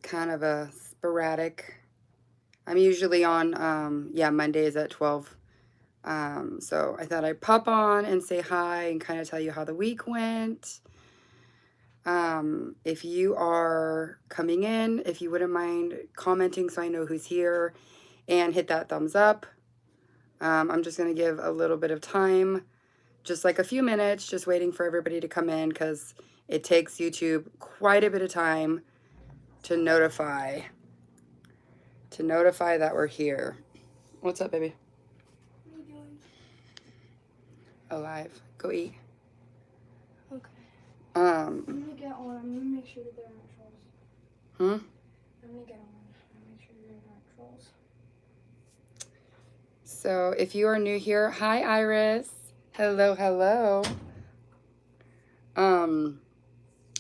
kind of a sporadic. I'm usually on, Mondays at 12. So I thought I'd pop on and say hi and kind of tell you how the week went. If you are coming in, if you wouldn't mind commenting so I know who's here, and hit that thumbs up. I'm just going to give a little bit of time, just like a few minutes, just waiting for everybody to come in because it takes YouTube quite a bit of time to notify that we're here. What's up, baby? What are you doing? Alive. Go eat. Okay. Um, I'm gonna get on. I'm gonna make sure that there aren't trolls. hmm? I'm gonna get on and make sure there aren't trolls. So if you are new here, hi Iris. Hello, hello.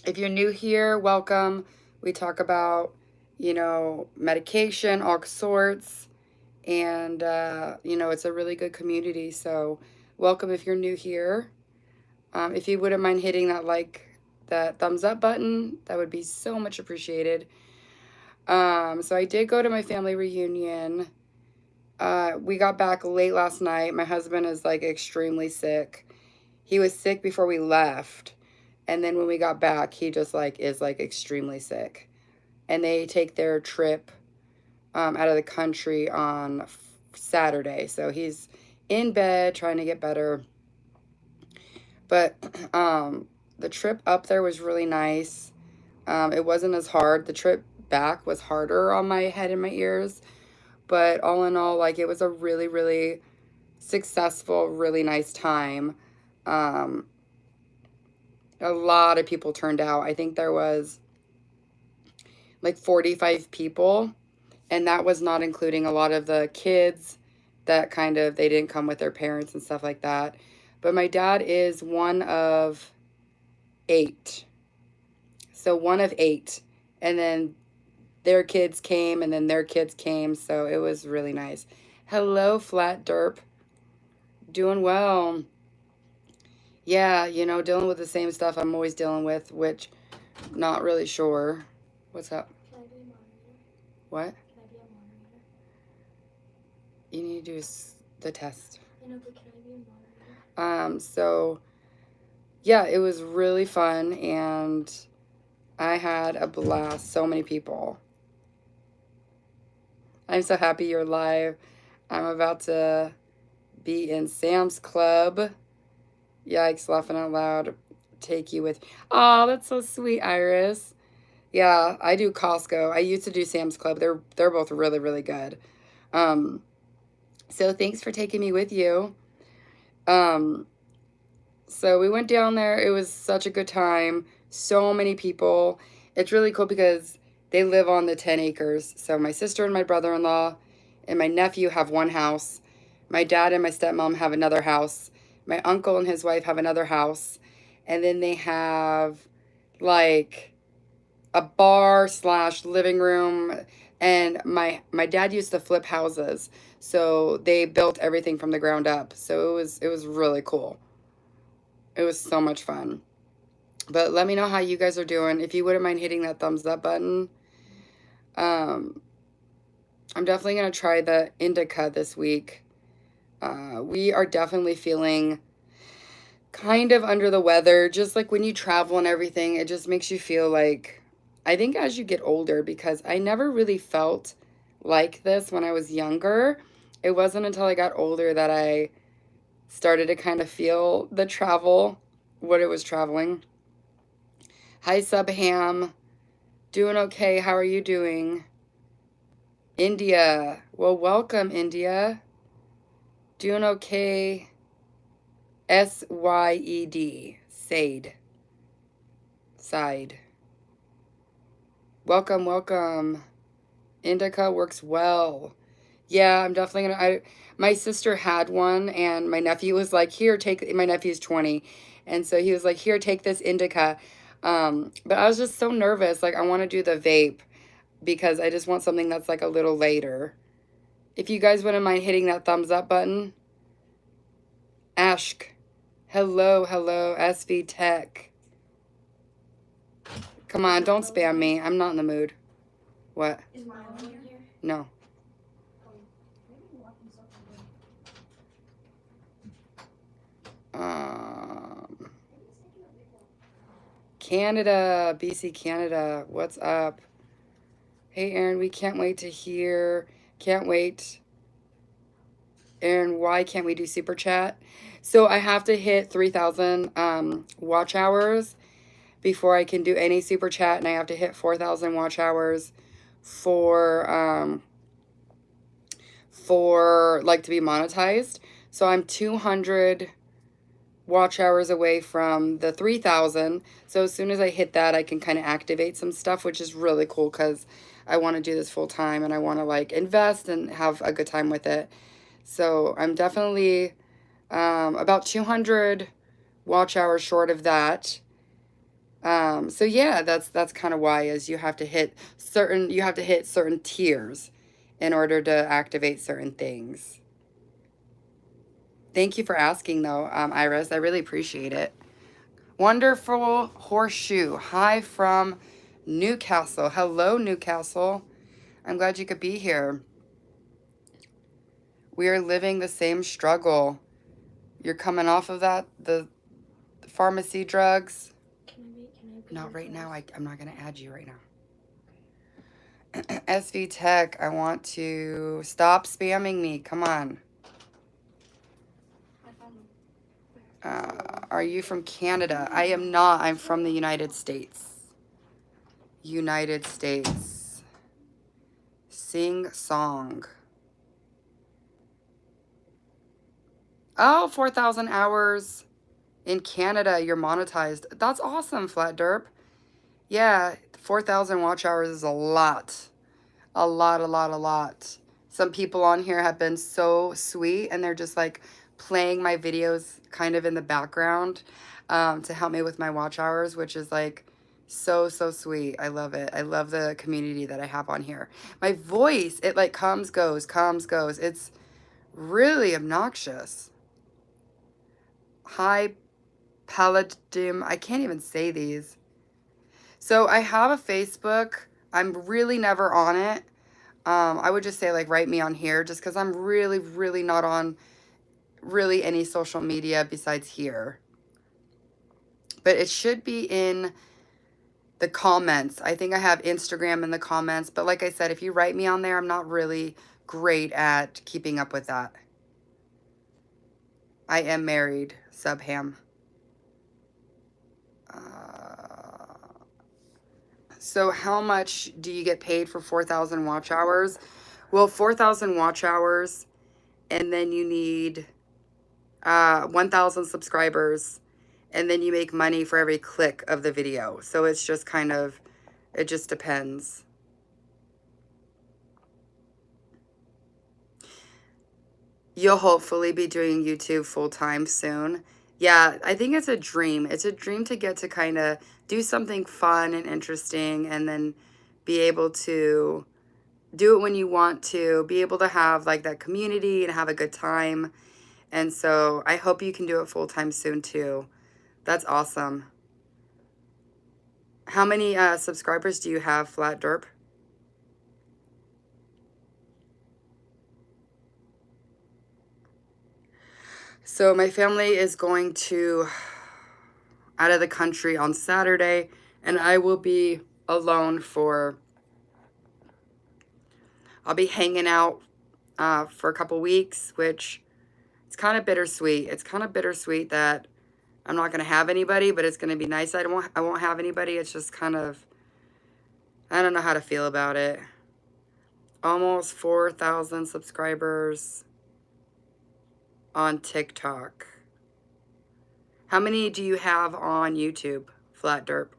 If you're new here, welcome. We talk about, medication, all sorts, and it's a really good community. So welcome if you're new here. If you wouldn't mind hitting that thumbs up button, that would be so much appreciated. So I did go to my family reunion. We got back late last night. My husband is extremely sick. He was sick before we left. And then when we got back, he just is extremely sick. And they take their trip out of the country on Saturday. So he's in bed trying to get better. But the trip up there was really nice. It wasn't as hard. The trip back was harder on my head and my ears. But all in all, it was a really, really successful, really nice time. A lot of people turned out. I think there was 45 people, and that was not including a lot of the kids that they didn't come with their parents and stuff like that. But my dad is one of 8. So one of 8. And then their kids came, and then their kids came, so it was really nice. Hello, Flat Derp. Doing well. Yeah, dealing with the same stuff I'm always dealing with, which not really sure. What's up? Can I be a moderator? What? Can I be a moderator? You need to do the test. I know, but can I be a moderator? So, yeah, it was really fun, and I had a blast. So many people. I'm so happy you're live. I'm about to be in Sam's Club. Yikes, laughing out loud. Take you with. Oh, that's so sweet, Iris. Yeah, I do Costco. I used to do Sam's Club. They're both really, really good. So thanks for taking me with you. So we went down there. It was such a good time. So many people. It's really cool because they live on the 10 acres. So my sister and my brother-in-law and my nephew have one house. My dad and my stepmom have another house. My uncle and his wife have another house. And then they have a bar / living room. And my dad used to flip houses. So they built everything from the ground up. So it was really cool. It was so much fun. But let me know how you guys are doing. If you wouldn't mind hitting that thumbs up button. I'm definitely going to try the indica this week. We are definitely feeling kind of under the weather. Just like when you travel and everything, it just makes you feel I think as you get older, because I never really felt like this when I was younger. It wasn't until I got older that I started to kind of feel the travel, what it was traveling. Hi, Subham. Doing okay. How are you doing? India. Well, welcome, India. Doing okay. SYED. Sade. Side. Welcome, welcome. Indica works well. Yeah, I'm definitely gonna. My sister had one, and my nephew was like, "Here, take." My nephew's 20, and so he was like, "Here, take this indica." But I was just so nervous. I want to do the vape because I just want something that's a little later. If you guys wouldn't mind hitting that thumbs up button. Ashk. Hello, hello, SV Tech. Come on, don't spam me. I'm not in the mood. What? Is Milo in here? No. Canada, BC, Canada. What's up? Hey, Aaron, we can't wait to hear. Can't wait. Aaron, why can't we do super chat? So I have to hit 3,000 watch hours before I can do any super chat, and I have to hit 4,000 watch hours for like to be monetized. So I'm 200 watch hours away from the 3,000. So as soon as I hit that, I can kind of activate some stuff, which is really cool because I want to do this full time and I want to like invest and have a good time with it. So I'm definitely about 200 watch hours short of that. So yeah, that's kind of why is you have to hit certain tiers in order to activate certain things. Thank you for asking though, Iris. I really appreciate it. Wonderful Horseshoe. Hi from Newcastle. Hello, Newcastle. I'm glad you could be here. We are living the same struggle. You're coming off of that, the pharmacy drugs. Can I Not right now. I'm not going to add you right now. SV Tech, I want to stop spamming me. Come on. Are you from Canada? I am not. I'm from the United States. United States. Sing song. Oh, 4,000 hours in Canada. You're monetized. That's awesome, Flat Derp. Yeah, 4,000 watch hours is a lot. A lot, a lot, a lot. Some people on here have been so sweet and they're just like playing my videos kind of in the background to help me with my watch hours, which is like so, so sweet. I love it. I love the community that I have on here. My voice, it like comes, goes. It's really obnoxious. Hi, Palladium. I can't even say these. So I have a Facebook. I'm really never on it. I would just say like write me on here just because I'm really, really not on really any social media besides here. But it should be in the comments. I think I have Instagram in the comments. But like I said, if you write me on there, I'm not really great at keeping up with that. I am married, Subham. So how much do you get paid for 4,000 watch hours? Well, 4,000 watch hours, and then you need 1,000 subscribers, and then you make money for every click of the video. So it's just kind of, it just depends. You'll hopefully be doing YouTube full-time soon. Yeah, I think it's a dream. It's a dream to get to kind of do something fun and interesting and then be able to do it when you want to, be able to have like that community and have a good time. And so I hope you can do it full-time soon too. That's awesome. How many subscribers do you have, Flat Derp? So my family is going to out of the country on Saturday, and I will be alone I'll be hanging out for a couple weeks, which it's kind of bittersweet. It's kind of bittersweet that I'm not going to have anybody, but it's going to be nice. I won't have anybody. It's just kind of, I don't know how to feel about it. Almost 4,000 subscribers on TikTok. How many do you have on YouTube, Flat Derp?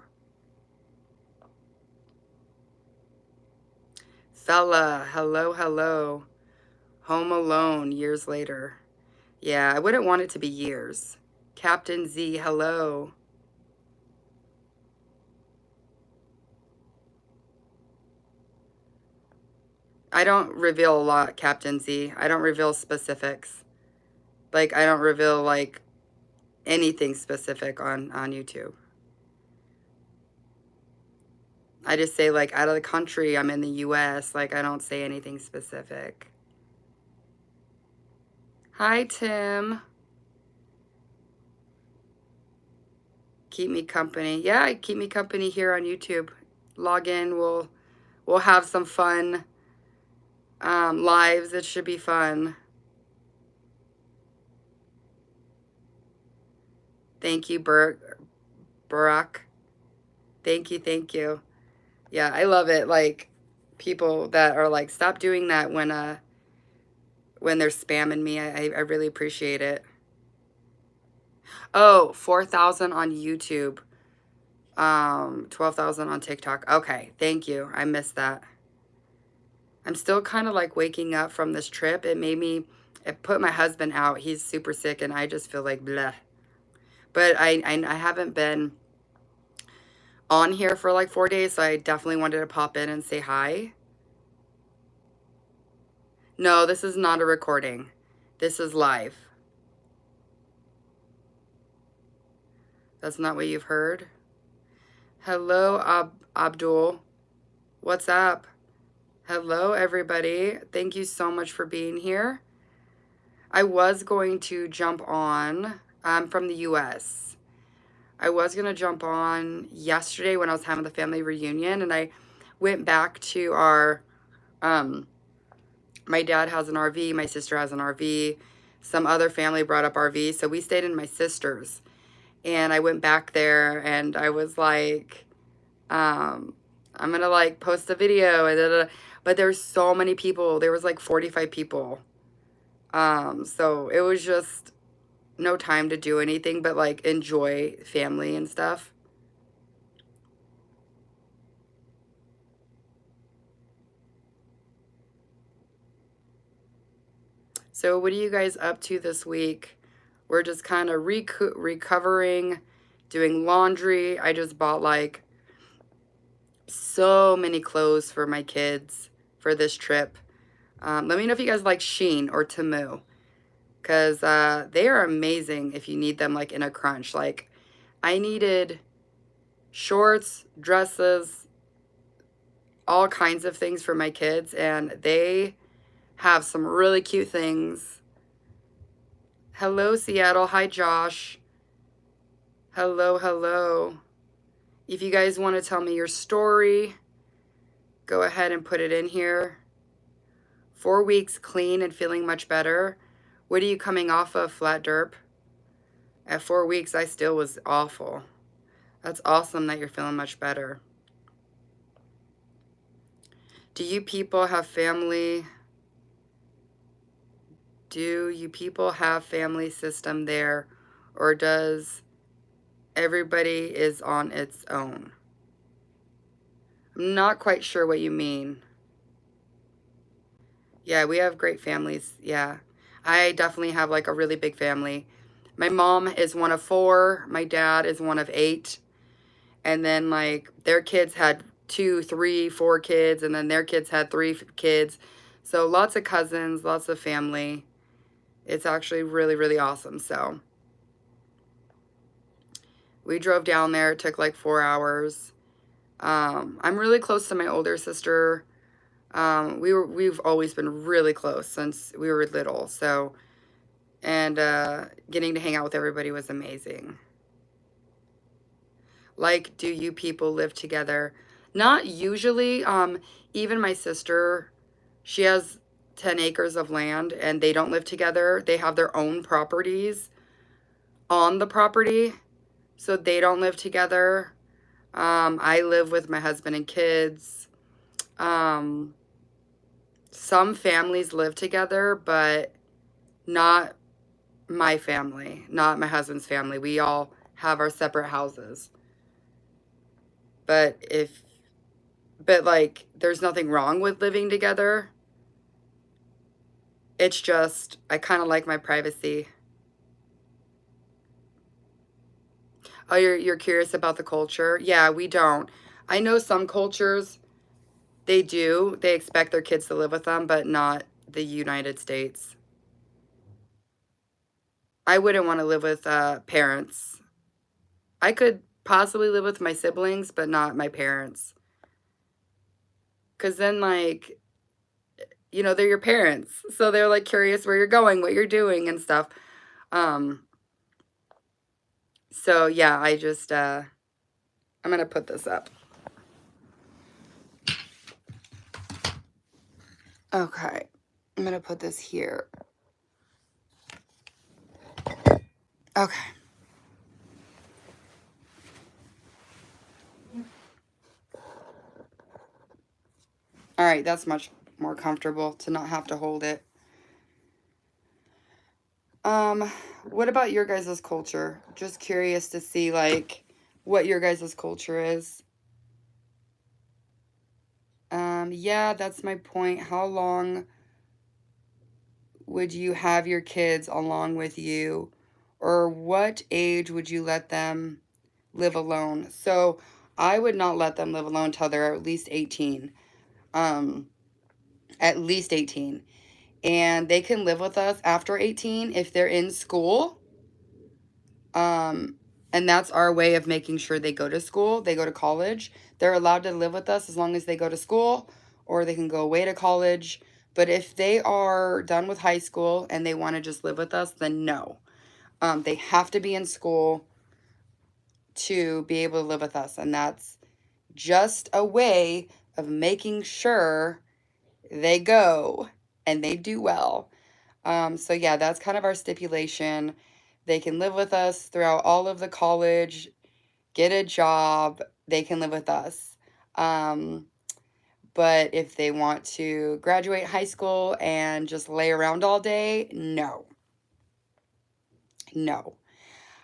Fella, hello, hello. Home Alone, years later. Yeah, I wouldn't want it to be years. Captain Z, hello. I don't reveal a lot, Captain Z. I don't reveal specifics. Like, I don't reveal, like, anything specific on YouTube. I just say like out of the country, I'm in the US. Like I don't say anything specific. Hi, Tim. Keep me company. Yeah, keep me company here on YouTube. Log in. We'll have some fun lives. It should be fun. Thank you, Barack. Thank you, thank you. Yeah, I love it. Like people that are like, stop doing that when they're spamming me. I really appreciate it. Oh, 4,000 on YouTube. 12,000 on TikTok. Okay, thank you. I missed that. I'm still kind of like waking up from this trip. It put my husband out. He's super sick and I just feel like bleh. But I haven't been on here for like 4 days, so I definitely wanted to pop in and say hi. No, this is not a recording. This is live. That's not what you've heard. Hello, Abdul. What's up? Hello, everybody. Thank you so much for being here. I was going to jump on. I'm from the US. I was going to jump on yesterday when I was having the family reunion, and I went back to our, my dad has an RV, my sister has an RV, some other family brought up RV, so we stayed in my sister's. And I went back there and I was like, I'm gonna like post a video, and but there's so many people. There was like 45 people. So it was just no time to do anything but like enjoy family and stuff. So what are you guys up to this week? We're just kind of recovering, doing laundry. I just bought like so many clothes for my kids for this trip. Let me know if you guys like Shein or Temu, because they are amazing if you need them like in a crunch. Like I needed shorts, dresses, all kinds of things for my kids, and they have some really cute things. Hello, Seattle. Hi, Josh. Hello, hello. If you guys want to tell me your story, go ahead and put it in here. 4 weeks clean and feeling much better. What are you coming off of, Flat Derp? At 4 weeks, I still was awful. That's awesome that you're feeling much better. Do you people have family? Do you people have family system there, or does everybody is on its own? I'm not quite sure what you mean. Yeah, we have great families. Yeah, I definitely have like a really big family. My mom is one of 4. My dad is one of 8. And then like their kids had 2, 3, 4 kids, and then their kids had 3 kids. So lots of cousins, lots of family. It's actually really, really awesome. So we drove down there. It took like 4 hours. I'm really close to my older sister. We've always been really close since we were little. So, and getting to hang out with everybody was amazing. Like, do you people live together? Not usually. Even my sister, she has 10 acres of land and they don't live together. They have their own properties on the property, so they don't live together. I live with my husband and kids. Some families live together, but not my family, not my husband's family. We all have our separate houses. But like, there's nothing wrong with living together. It's just, I kind of like my privacy. Oh, you're curious about the culture? Yeah, we don't. I know some cultures, they do. They expect their kids to live with them, but not the United States. I wouldn't want to live with parents. I could possibly live with my siblings, but not my parents. Because then, like, you know, they're your parents. So they're like curious where you're going, what you're doing and stuff. Um, so yeah, I'm going to put this up. Okay. I'm going to put this here. Okay. All right, that's much more comfortable to not have to hold it. What about your guys' culture? Just curious to see, like, what your guys' culture is. Yeah, that's my point. How long would you have your kids along with you? Or what age would you let them live alone? So I would not let them live alone till they're at least 18. Um, at least 18. And they can live with us after 18 if they're in school. And that's our way of making sure they go to school, they go to college. They're allowed to live with us as long as they go to school, or they can go away to college. But if they are done with high school and they want to just live with us, then no. They have to be in school to be able to live with us. And that's just a way of making sure they go and they do well. So yeah, that's kind of our stipulation. They can live with us throughout all of the college, get a job, they can live with us. But if they want to graduate high school and just lay around all day, no. No.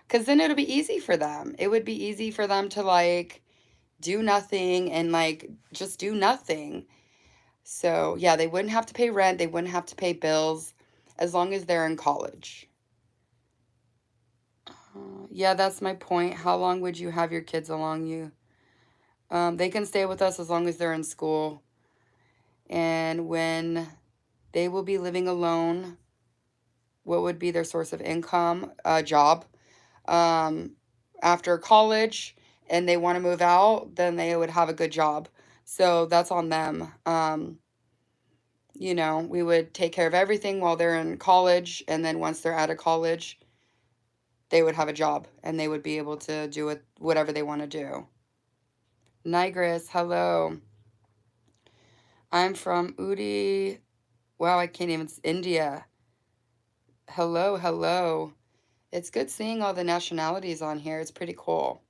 Because then it'll be easy for them. It would be easy for them to, like, do nothing and, like, just do nothing. So, yeah, they wouldn't have to pay rent. They wouldn't have to pay bills as long as they're in college. Yeah, that's my point. How long would you have your kids along you? They can stay with us as long as they're in school. And when they will be living alone, what would be their source of income? A job. After college and they want to move out, then they would have a good job. So that's on them. You know, we would take care of everything while they're in college. And then once they're out of college, they would have a job and they would be able to do it, whatever they want to do. Nigris, hello. I'm from Udi. Wow, I can't even. India. Hello, hello. It's good seeing all the nationalities on here. It's pretty cool.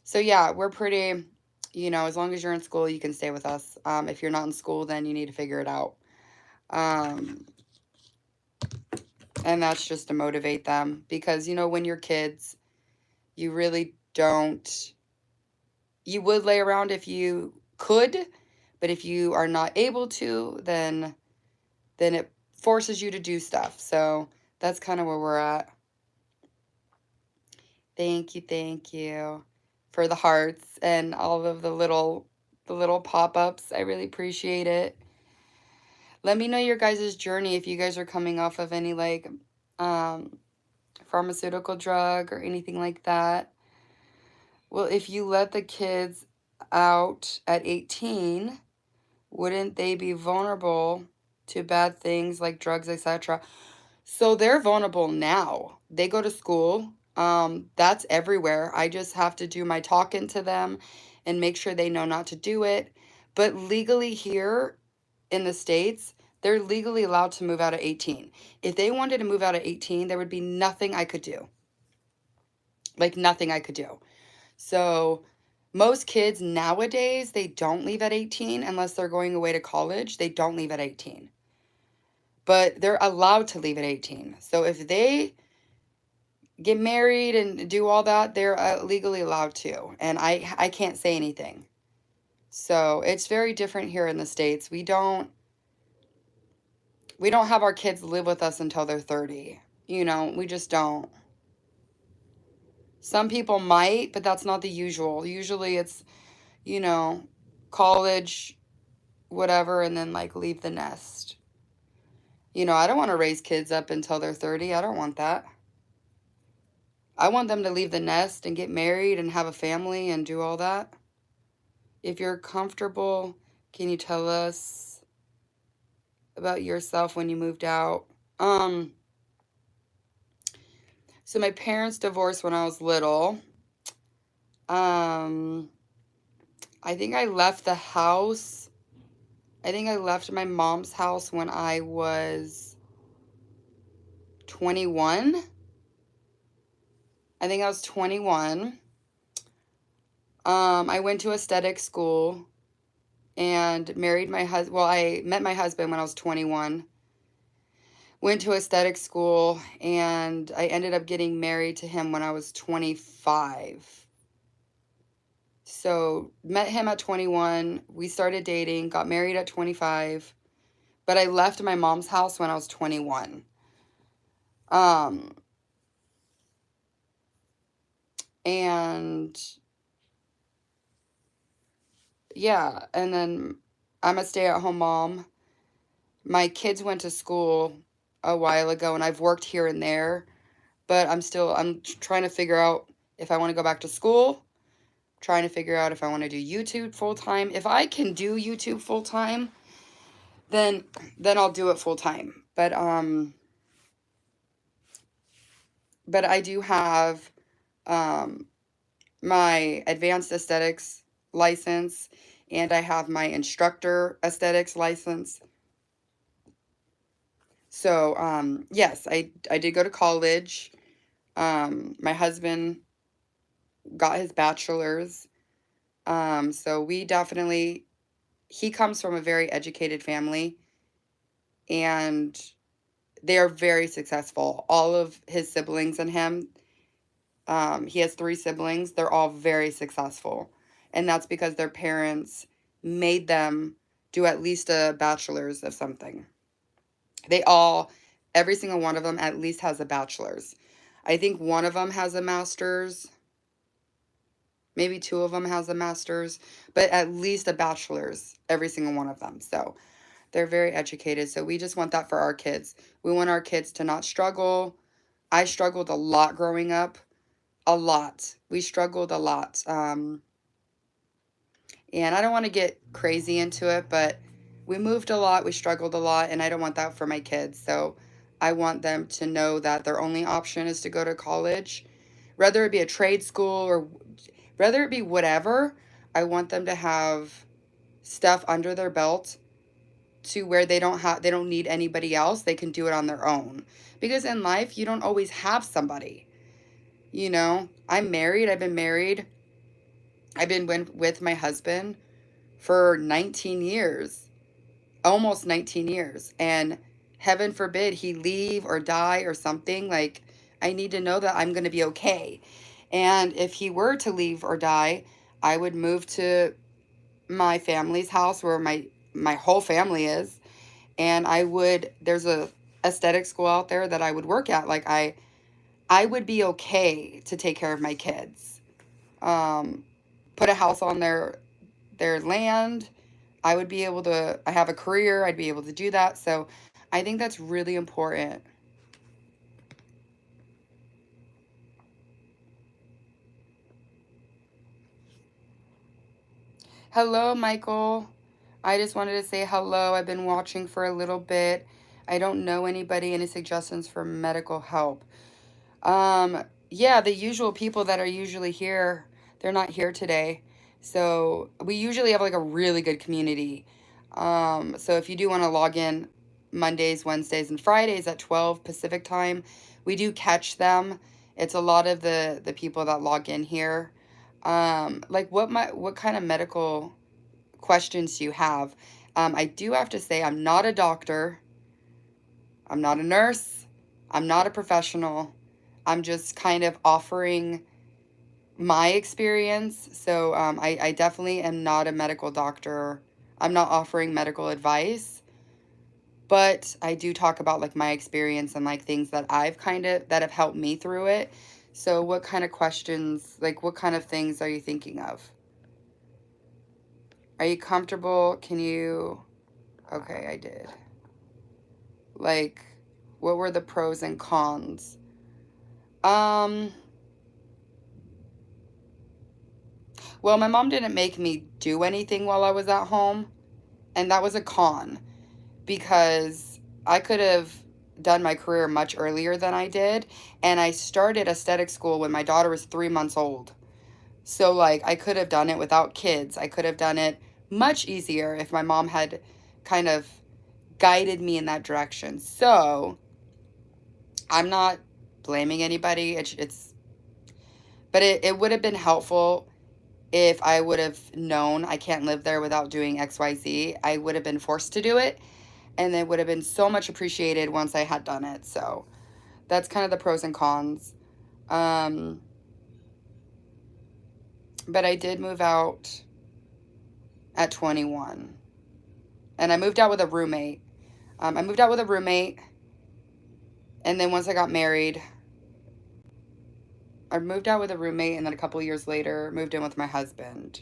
So yeah, we're pretty, you know, as long as you're in school, you can stay with us. If you're not in school, then you need to figure it out. And that's just to motivate them because, you know, when you're kids, you really don't, you would lay around if you could, but if you are not able to, then it forces you to do stuff. So that's kind of where we're at. Thank you for the hearts and all of the little pop-ups. I really appreciate it. Let me know your guys' journey if you guys are coming off of any like pharmaceutical drug or anything like that. Well, if you let the kids out at 18, wouldn't they be vulnerable to bad things like drugs, etc.? So they're vulnerable now. They go to school. That's everywhere. I just have to do my talking to them and make sure they know not to do it. But legally here in the States, they're legally allowed to move out at 18. If they wanted to move out at 18, there would be nothing I could do. Like nothing I could do. So most kids nowadays, they don't leave at 18 unless they're going away to college. They don't leave at 18. But they're allowed to leave at 18. So if they get married and do all that, they're legally allowed to. And I can't say anything. So it's very different here in the States. We don't have our kids live with us until they're 30. You know, we just don't. Some people might, but that's not the usual. Usually it's, you know, college, whatever, and then like leave the nest. You know, I don't want to raise kids up until they're 30. I don't want that. I want them to leave the nest and get married and have a family and do all that. If you're comfortable, can you tell us about yourself when you moved out? Um, so my parents divorced when I was little. Um, I think I left the house. I think I left my mom's house when I was 21. I think I was 21. I went to aesthetic school and married my husband. Well, I met my husband when I was 21. Went to aesthetic school and I ended up getting married to him when I was 25. So, met him at 21. We started dating, got married at 25, but I left my mom's house when I was 21. Um, and yeah, and then I'm a stay-at-home mom. My kids went to school a while ago and I've worked here and there, but I'm trying to figure out if I want to go back to school, trying to figure out if I want to do YouTube full time. If I can do YouTube full time, then I'll do it full time. But I do have um my advanced aesthetics license and I have my instructor aesthetics license. So, yes, I did go to college. My husband got his bachelor's. So he comes from a very educated family and they are very successful. All of his siblings and him, he has 3 siblings. They're all very successful. And that's because their parents made them do at least a bachelor's of something. They all, every single one of them at least has a bachelor's. I think one of them has a master's. Maybe 2 of them has a master's, but at least a bachelor's, every single one of them. So they're very educated. So we just want that for our kids. We want our kids to not struggle. I struggled a lot growing up. A lot. We struggled a lot. And I don't want to get crazy into it, but we moved a lot. We struggled a lot. And I don't want that for my kids. So I want them to know that their only option is to go to college, whether it be a trade school or whether it be whatever. I want them to have stuff under their belt to where they don't need anybody else. They can do it on their own. Because in life, you don't always have somebody. You know, I'm married. I've been married. I've been with my husband for 19 years. Almost 19 years. And heaven forbid he leave or die or something. Like, I need to know that I'm going to be okay. And if he were to leave or die, I would move to my family's house where my whole family is, and there's a aesthetic school out there that I would work at. Like, I would be okay to take care of my kids. Um Put a house on their land. I would be able to I have a career, I'd be able to do that. So I think that's really important. Hello, Michael. I just wanted to say hello. I've been watching for a little bit. I don't know anybody. Any suggestions for medical help? Yeah, the usual people that are usually here, they're not here today. So we usually have like a really good community. So if you do want to log in Mondays, Wednesdays, and Fridays at 12 Pacific time, we do catch them. It's a lot of the people that log in here. Like what kind of medical questions do you have? I do have to say I'm not a doctor. I'm not a nurse. I'm not a professional. I'm just kind of offering my experience. So I definitely am not a medical doctor. I'm not offering medical advice, but I do talk about like my experience and like things that that have helped me through it. So what kind of questions, like what kind of things are you thinking of? Are you comfortable? Can you? Okay, I did. Like, what were the pros and cons? Um, Well, my mom didn't make me do anything while I was at home, and that was a con because I could have done my career much earlier than I did, and I started aesthetic school when my daughter was 3 months old. So, like, I could have done it without kids. I could have done it much easier if my mom had kind of guided me in that direction. So, I'm not blaming anybody. But it would have been helpful if I would have known I can't live there without doing XYZ. I would have been forced to do it, and it would have been so much appreciated once I had done it. So that's kind of the pros and cons. Um, but I did move out at 21, and I moved out with a roommate. I moved out with a roommate, and then once I got married, I moved out with a roommate, and then a couple years later, moved in with my husband.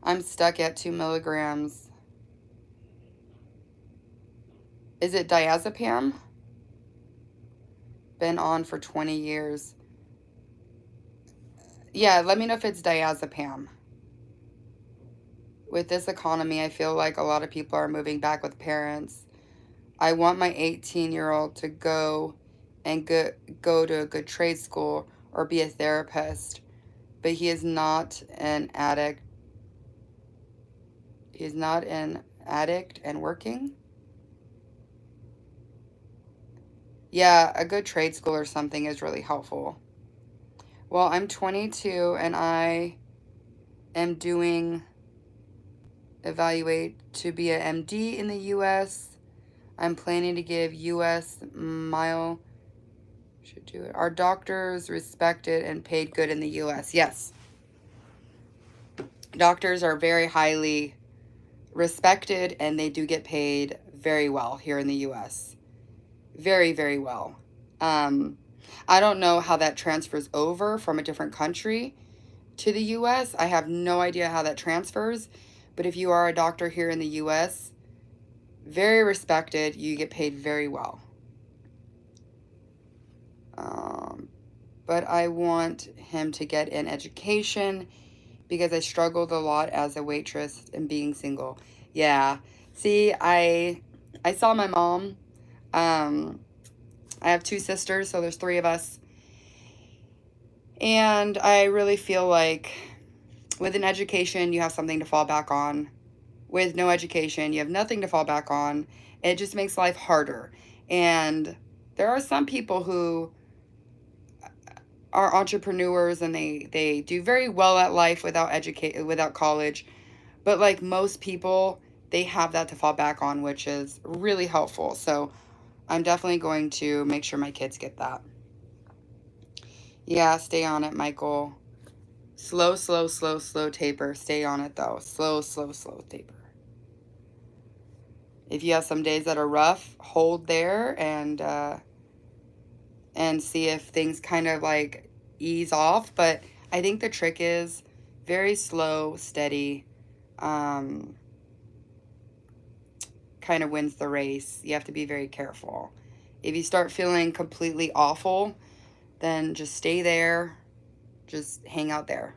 I'm stuck at 2 milligrams. Is it diazepam? Been on for 20 years. Yeah, let me know if it's diazepam. With this economy, I feel like a lot of people are moving back with parents. I want my 18-year-old to go to a good trade school or be a therapist, but he is not an addict. He's not an addict and working. Yeah, a good trade school or something is really helpful. Well, I'm 22 and I am doing evaluate to be a MD in the US. I'm planning to give US mile should do it. Are doctors respected and paid good in the US? Yes. Doctors are very highly respected and they do get paid very well here in the US. Very, very well. I don't know how that transfers over from a different country to the US. I have no idea how that transfers. But if you are a doctor here in the US, very respected, you get paid very well. But I want him to get an education because I struggled a lot as a waitress and being single. Yeah. See, I saw my mom. I have 2 sisters, so there's 3 of us. And I really feel like with an education, you have something to fall back on. With no education, you have nothing to fall back on. It just makes life harder. And there are some people who are entrepreneurs and they do very well at life without college. But like most people, they have that to fall back on, which is really helpful. So I'm definitely going to make sure my kids get that. Yeah, stay on it, Michael. Slow, slow, slow, slow taper. Stay on it, though. Slow, slow, slow taper. If you have some days that are rough, hold there and see if things kind of like ease off. But I think the trick is very slow, steady, kind of wins the race. You have to be very careful. If you start feeling completely awful, then just stay there. Just hang out there.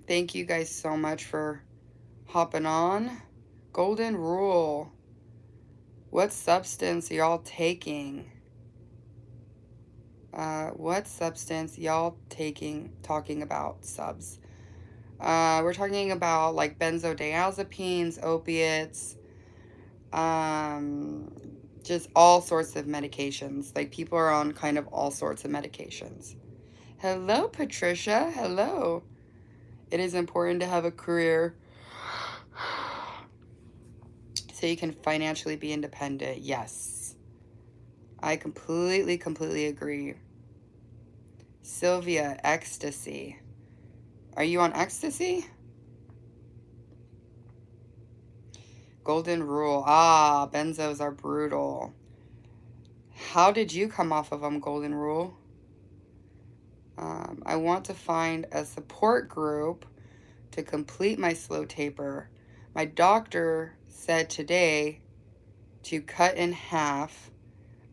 Thank you guys so much for hopping on. Golden rule. What substance y'all taking? What substance y'all talking about subs? We're talking about like benzodiazepines, opiates, just all sorts of medications. Like people are on kind of all sorts of medications. Hello, Patricia. Hello. It is important to have a career so you can financially be independent. Yes. I completely agree. Sylvia, ecstasy. Are you on ecstasy? Golden rule. Ah, benzos are brutal. How did you come off of them, golden rule? I want to find a support group to complete my slow taper. My doctor said today to cut in half,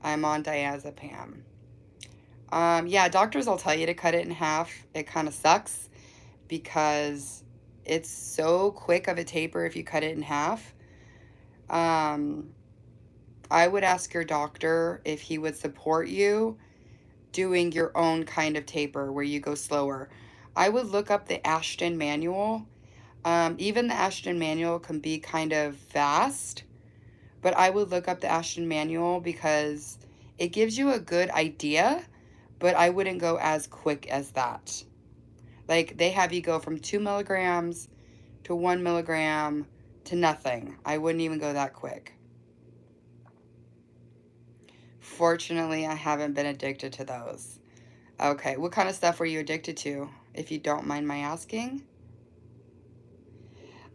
I'm on diazepam. Yeah, doctors will tell you to cut it in half. It kind of sucks because it's so quick of a taper if you cut it in half. Um, I would ask your doctor if he would support you doing your own kind of taper where you go slower. I would look up the Ashton manual. Even the Ashton manual can be kind of fast, but I would look up the Ashton manual because it gives you a good idea, but I wouldn't go as quick as that. Like, they have you go from 2 milligrams to 1 milligram to nothing. I wouldn't even go that quick. Fortunately, I haven't been addicted to those. Okay, what kind of stuff were you addicted to, if you don't mind my asking?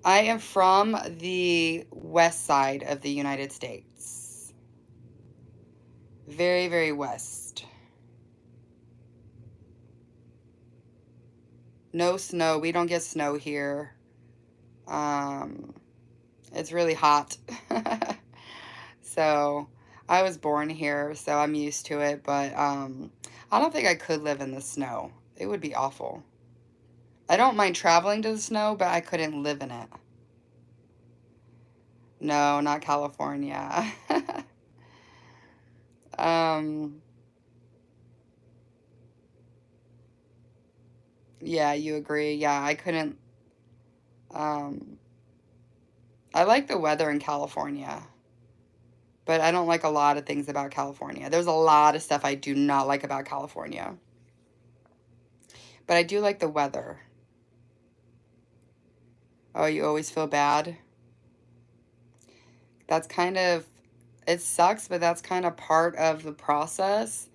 I am from the west side of the United States. Very, very west. No snow. We don't get snow here. Um, it's really hot. So, I was born here, so I'm used to it, but I don't think I could live in the snow. It would be awful. I don't mind traveling to the snow, but I couldn't live in it. No, not California. um, yeah, you agree. Yeah, I couldn't. Um, I like the weather in California, but I don't like a lot of things about California. There's a lot of stuff I do not like about California, but I do like the weather. Oh, you always feel bad? That's kind of, it sucks, but that's kind of part of the process.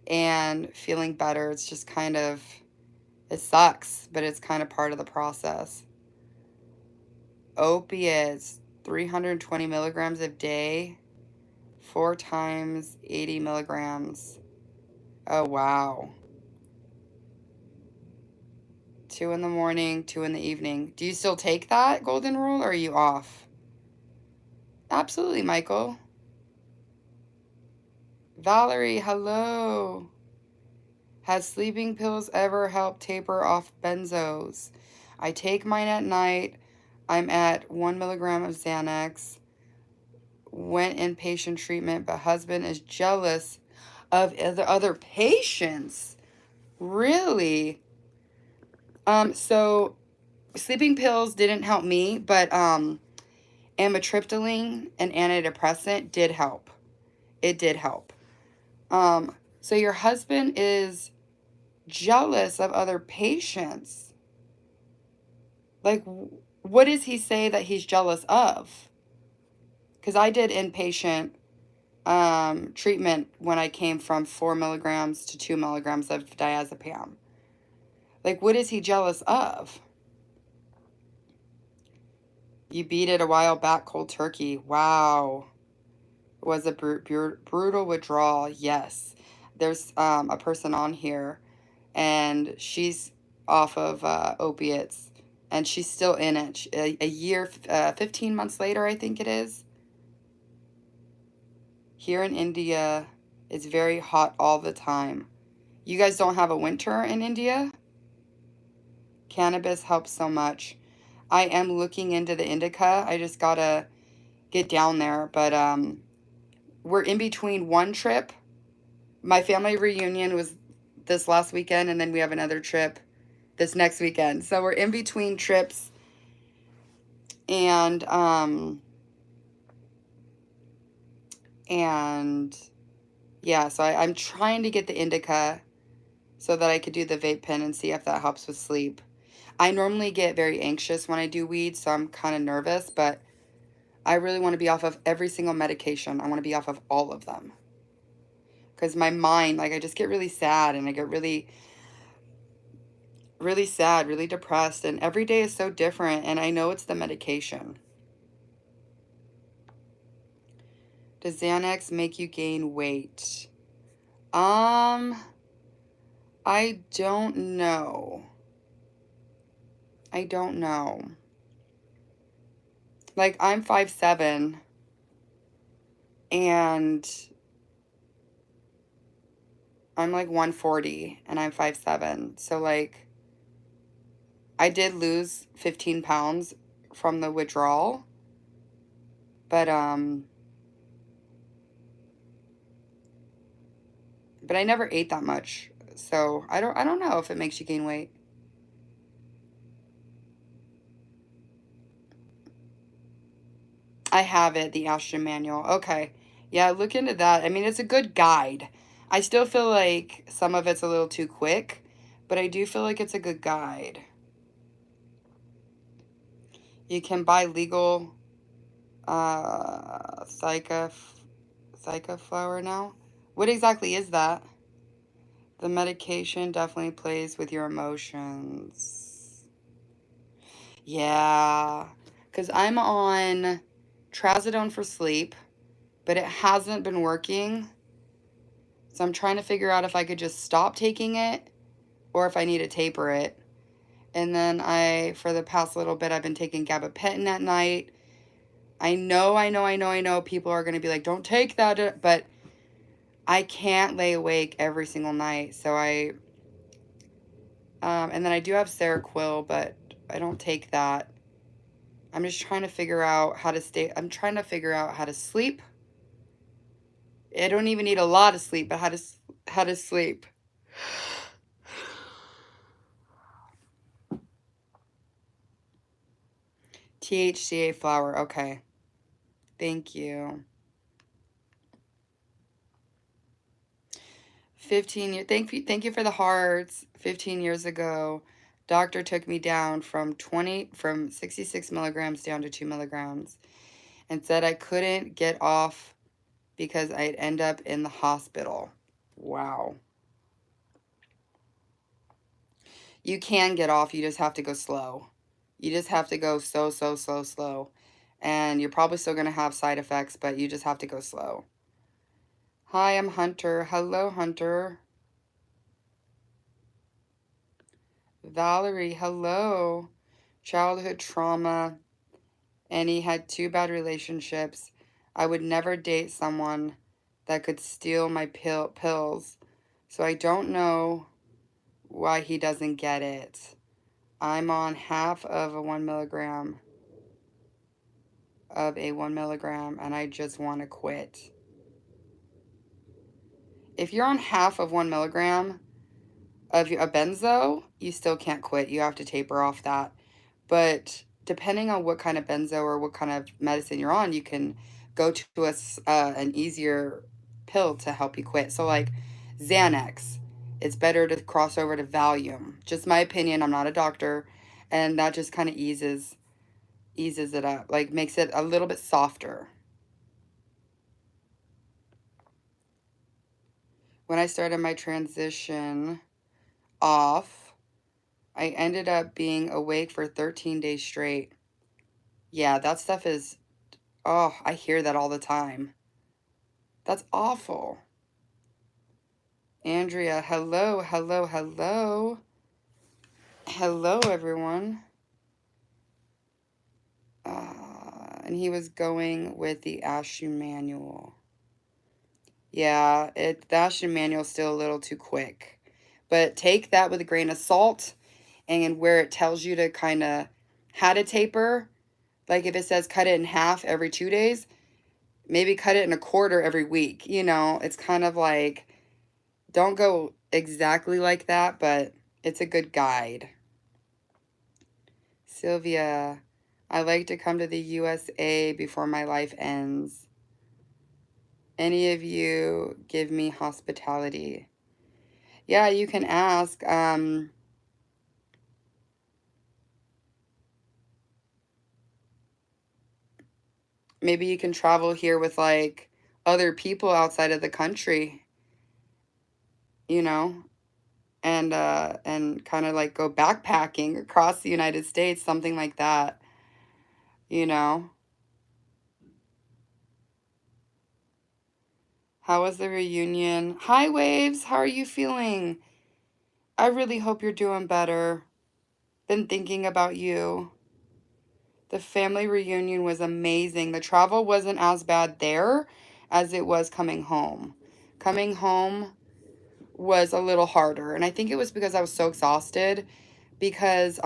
And feeling better, it's just kind of, it sucks, but it's kind of part of the process. Opiates, 320 milligrams a day, 4 times 80 milligrams. Oh, wow. 2 in the morning, 2 in the evening. Do you still take that golden rule, or are you off? Absolutely, Michael. Valerie, hello. Has sleeping pills ever helped taper off benzos? I take mine at night. I'm at 1 milligram of Xanax. Went inpatient treatment, but husband is jealous of the other patients. Really? So sleeping pills didn't help me, but amitriptyline, an antidepressant, did help. It did help. So your husband is jealous of other patients. Like, what does he say that he's jealous of? Because I did inpatient treatment when I came from 4 milligrams to 2 milligrams of diazepam. Like, what is he jealous of? You beat it a while back, cold turkey. Wow. It was a brutal withdrawal. Yes. There's a person on here, and she's off of opiates, and she's still in it. A year, 15 months later, I think it is. Here in India, it's very hot all the time. You guys don't have a winter in India? Cannabis helps so much. I am looking into the indica. I just gotta get down there. But we're in between one trip. My family reunion was this last weekend, and then we have another trip this next weekend. So we're in between trips. And yeah, so I'm trying to get the indica so that I could do the vape pen and see if that helps with sleep. I normally get very anxious when I do weed, so I'm kind of nervous, but I really want to be off of every single medication. I want to be off of all of them. Because my mind, like, I just get really sad, and I get really, really sad, really depressed, and every day is so different, and I know it's the medication. Does Xanax make you gain weight? I don't know. I don't know. Like, I'm 5'7", And I'm like 140 and I'm 5'7". So like I did lose 15 pounds from the withdrawal, but but I never ate that much. So I don't know if it makes you gain weight. I have it, the Ashton Manual. Okay. Yeah, look into that. I mean, it's a good guide. I still feel like some of it's a little too quick, but I do feel like it's a good guide. You can buy legal Psycha flower now. What exactly is that? The medication definitely plays with your emotions. Yeah, because I'm on trazodone for sleep, but it hasn't been working. So I'm trying to figure out if I could just stop taking it or if I need to taper it. And then for the past little bit, I've been taking gabapentin at night. I know people are going to be like, don't take that. But I can't lay awake every single night. And then I do have Seroquel, but I don't take that. I'm just trying to figure out I'm trying to figure out how to sleep. I don't even need a lot of sleep, but how to sleep. THCA flower. Okay. Thank you. 15 years. Thank you for the hearts. 15 years ago, doctor took me down from 66 milligrams down to 2 milligrams and said I couldn't get off because I'd end up in the hospital. Wow. You can get off, you just have to go slow. You just have to go so, so, so slow. And you're probably still going to have side effects, but you just have to go slow. Hi, I'm Hunter. Hello, Hunter. Valerie, hello. Childhood trauma. And he had 2 bad relationships. I would never date someone that could steal my pills. So I don't know why he doesn't get it. I'm on half of a 1 milligram and I just want to quit. If you're on half of 1 milligram of a benzo, you still can't quit. You have to taper off that. But depending on what kind of benzo or what kind of medicine you're on, you can go to an easier pill to help you quit. So like Xanax, it's better to cross over to Valium. Just my opinion, I'm not a doctor, and that just kind of eases it up, like makes it a little bit softer. When I started my transition off, I ended up being awake for 13 days straight. Yeah, that stuff is, oh, I hear that all the time. That's awful. Andrea, hello, hello, hello. Hello, everyone. And he was going with the Ashton Manual. Yeah, the Ashton Manual is still a little too quick. But take that with a grain of salt, and where it tells you to kind of how to taper, like if it says cut it in half every 2 days, maybe cut it in a quarter every week. It's kind of like, don't go exactly like that, but it's a good guide. Sylvia, I like to come to the USA before my life ends. Any of you give me hospitality? Yeah, you can ask. Maybe you can travel here with like other people outside of the country, you know, and kind of like go backpacking across the United States, something like that, you know. How was the reunion? Hi, Waves. How are you feeling? I really hope you're doing better. Been thinking about you. The family reunion was amazing. The travel wasn't as bad there as it was coming home. Coming home was a little harder, and I think it was because I was so exhausted, because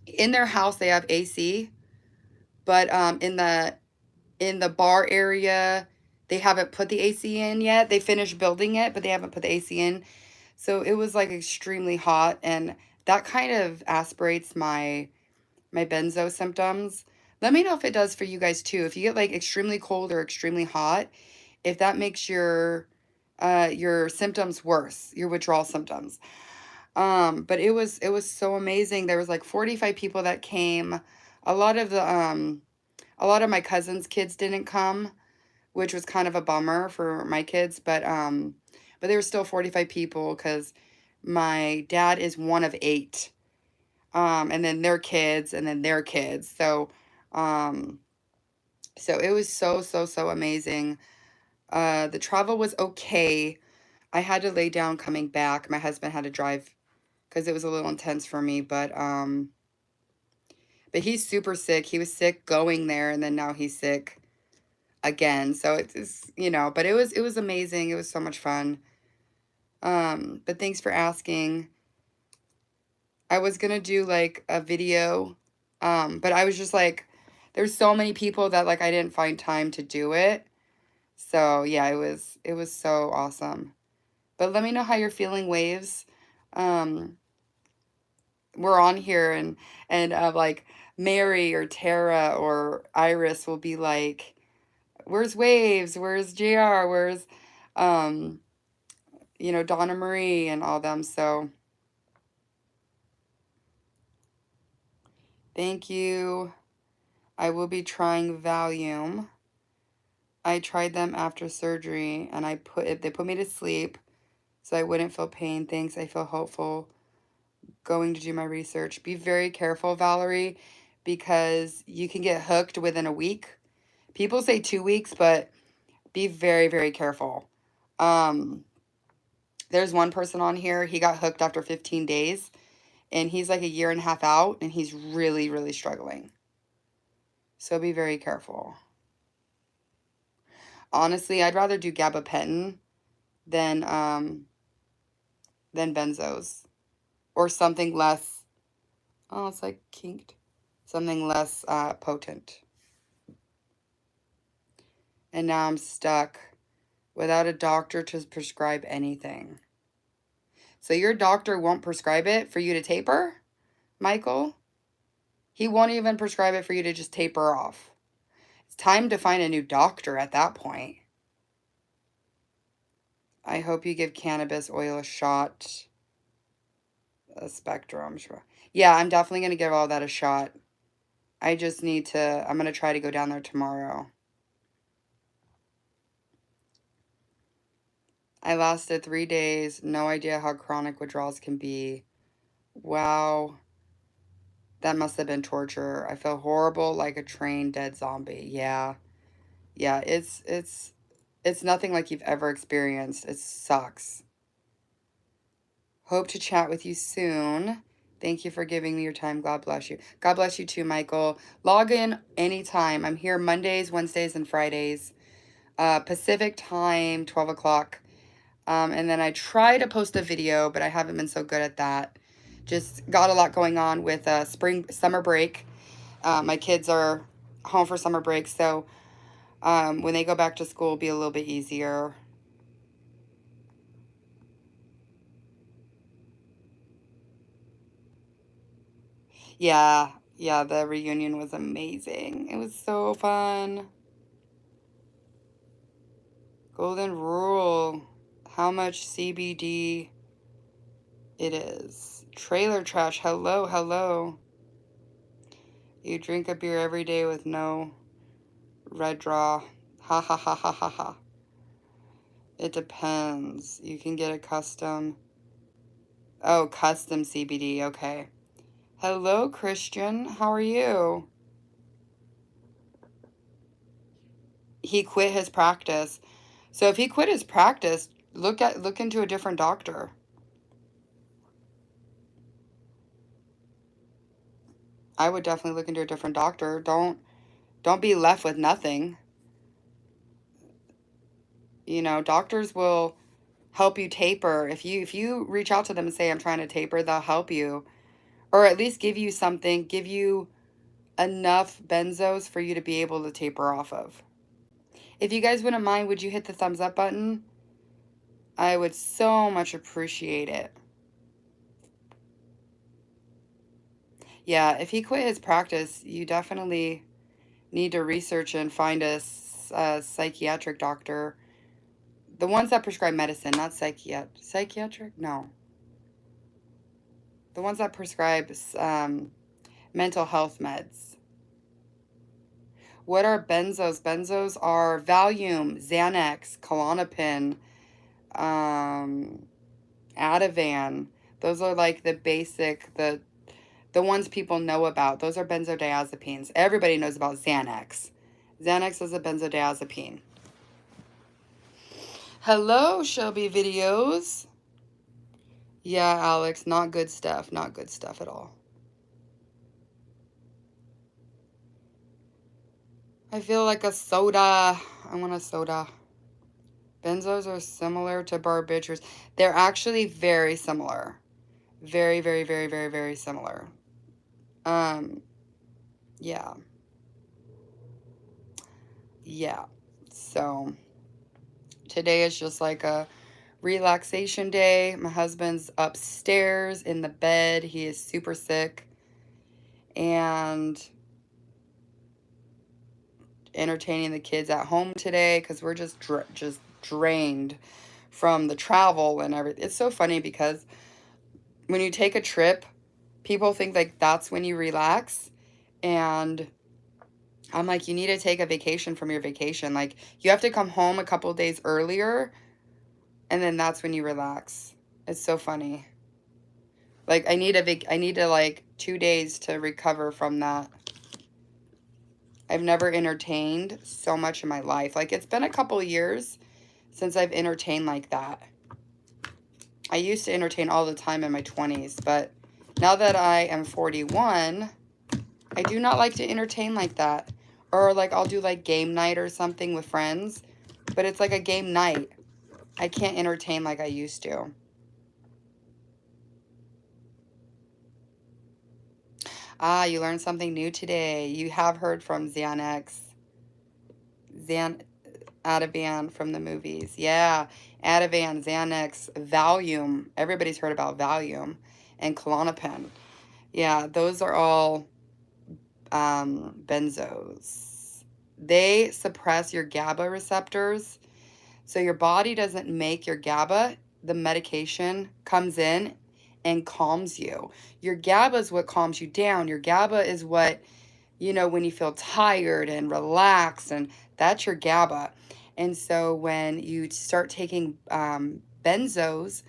in their house they have AC, but in the bar area they haven't put the AC in yet. They finished building it, but they haven't put the AC in. So it was like extremely hot, and that kind of aspirates my benzo symptoms. Let me know if it does for you guys too. If you get like extremely cold or extremely hot, if that makes your symptoms worse, your withdrawal symptoms. But it was so amazing. There was like 45 people that came. A lot of the a lot of my cousins' kids didn't come, which was kind of a bummer for my kids, but there were still 45 people because my dad is one of 8. And then their kids, and then their kids. Um, so it was so amazing. The travel was okay. I had to lay down coming back. My husband had to drive because it was a little intense for me, but he's super sick. He was sick going there, and then now he's sick again. So it's but it was amazing. It was so much fun. But thanks for asking. I was gonna do like a video, but I was just like, there's so many people that like I didn't find time to do it. So yeah, it was so awesome. But let me know how you're feeling, Waves. Um, we're on here, and like Mary or Tara or Iris will be like, "Where's Waves? Where's JR? Where's um, Donna Marie and all them." So thank you. I will be trying Valium. I tried them after surgery, and they put me to sleep so I wouldn't feel pain. Thanks. I feel hopeful going to do my research. Be very careful, Valerie, because you can get hooked within a week. People say 2 weeks, but be very, very careful. Um, there's one person on here, he got hooked after 15 days, and he's like a year and a half out, and he's really, really struggling. So be very careful. Honestly, I'd rather do gabapentin than benzos, or something less. Oh, it's like kinked. Something less potent. And now I'm stuck without a doctor to prescribe anything. So your doctor won't prescribe it for you to taper, Michael? He won't even prescribe it for you to just taper off. It's time to find a new doctor at that point. I hope you give cannabis oil a shot. A spectrum. Yeah, I'm definitely going to give all that a shot. I'm going to try to go down there tomorrow. I lasted 3 days. No idea how chronic withdrawals can be. Wow. That must have been torture. I feel horrible, like a trained dead zombie. Yeah. Yeah, it's nothing like you've ever experienced. It sucks. Hope to chat with you soon. Thank you for giving me your time. God bless you. God bless you too, Michael. Log in anytime. I'm here Mondays, Wednesdays, and Fridays. Pacific time, 12 o'clock. And then I try to post a video, but I haven't been so good at that. Just got a lot going on with summer break. My kids are home for summer break, so when they go back to school, it'll be a little bit easier. Yeah, yeah, the reunion was amazing. It was so fun. Golden rule. How much CBD it is. Trailer trash. Hello, hello. You drink a beer every day with no red draw. Ha ha ha ha ha ha. It depends. You can get a custom. Oh, custom CBD. Okay. Hello, Christian. How are you? He quit his practice. So if he quit his practice, look into a different doctor. I would definitely look into a different doctor. Don't be left with nothing. You know, doctors will help you taper. If you reach out to them and say, I'm trying to taper, they'll help you. Or at least give you something, give you enough benzos for you to be able to taper off of. If you guys wouldn't mind, would you hit the thumbs up button? I would so much appreciate it. Yeah, if he quit his practice, you definitely need to research and find a psychiatric doctor. The ones that prescribe medicine, not psychiatric? No. The ones that prescribe mental health meds. What are benzos? Benzos are Valium, Xanax, Klonopin, Ativan. Those are like the basic, the ones people know about. Those are benzodiazepines. Everybody knows about Xanax. Xanax is a benzodiazepine. Hello, Shelby Videos. Yeah, Alex, not good stuff. Not good stuff at all. I feel like a soda. I want a soda. Benzos are similar to barbiturates. They're actually very similar. Very, very, very, very, very similar. Yeah. Yeah. So, today is just like a relaxation day. My husband's upstairs in the bed. He is super sick. And entertaining the kids at home today because we're just drained from the travel and everything. It's so funny because when you take a trip, people think like that's when you relax, and I'm like, you need to take a vacation from your vacation. Like, you have to come home a couple days earlier, and then that's when you relax. It's so funny. Like, I need to like 2 days to recover from that. I've never entertained so much in my life. Like, it's been a couple years since I've entertained like that. I used to entertain all the time in my 20s, but now that I am 41, I do not like to entertain like that. Or like I'll do like game night or something with friends, but it's like a game night. I can't entertain like I used to. Ah, you learned something new today. You have heard from Xanax. Ativan from the movies. Yeah, Ativan, Xanax, Valium. Everybody's heard about Valium and Klonopin. Yeah, those are all benzos. They suppress your GABA receptors. So your body doesn't make your GABA. The medication comes in and calms you. Your GABA is what calms you down. Your GABA is what, you know, when you feel tired and relaxed, and that's your GABA. And so when you start taking benzos,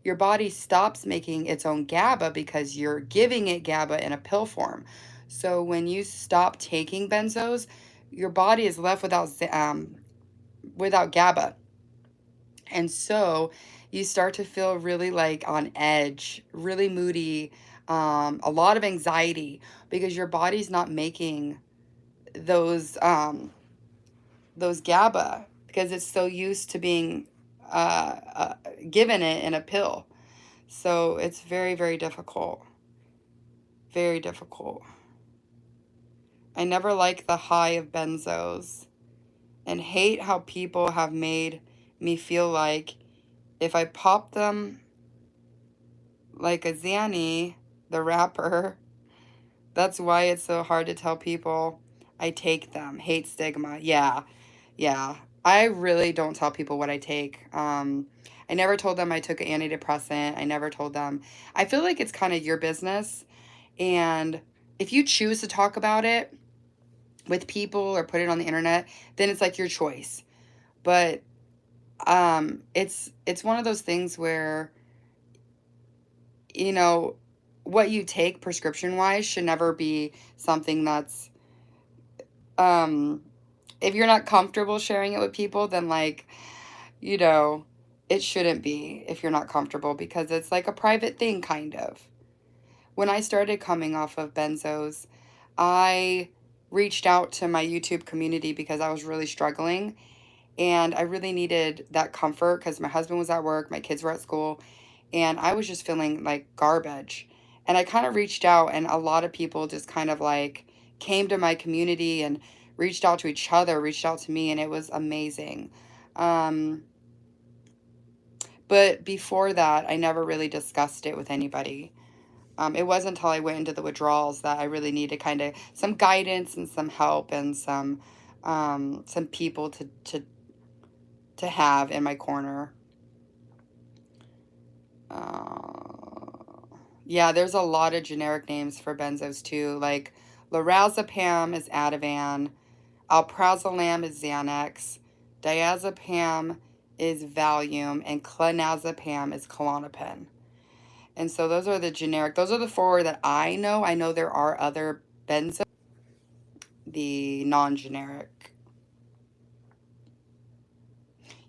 your body stops making its own GABA because you're giving it GABA in a pill form. So when you stop taking benzos, your body is left without GABA. And so you start to feel really like on edge, really moody, a lot of anxiety because your body's not making those GABA because it's so used to being given it in a pill. So it's very, very difficult. Very difficult. I never liked the high of benzos and hate how people have made me feel like if I pop them like a Zanny, the rapper, that's why it's so hard to tell people I take them. Hate stigma. Yeah. Yeah. I really don't tell people what I take. I never told them I took an antidepressant. I never told them. I feel like it's kind of your business. And if you choose to talk about it with people or put it on the internet, then it's like your choice. But it's one of those things where, you know, what you take prescription wise should never be something that's if you're not comfortable sharing it with people, then like, you know, it shouldn't be if you're not comfortable because it's like a private thing kind of. When I started coming off of benzos, I reached out to my YouTube community because I was really struggling, And I really needed that comfort because my husband was at work, my kids were at school, and I was just feeling like garbage. And I kind of reached out, and a lot of people just kind of like came to my community and reached out to each other, reached out to me, and it was amazing. Um, but before that, I never really discussed it with anybody. It wasn't until I went into the withdrawals that I really needed kind of some guidance and some help and some people to have in my corner. Yeah, there's a lot of generic names for benzos too. Like lorazepam is Ativan, alprazolam is Xanax, diazepam is Valium, and clonazepam is Klonopin. And so those are the generic. Those are the four that I know. I know there are other benzos, the non-generic.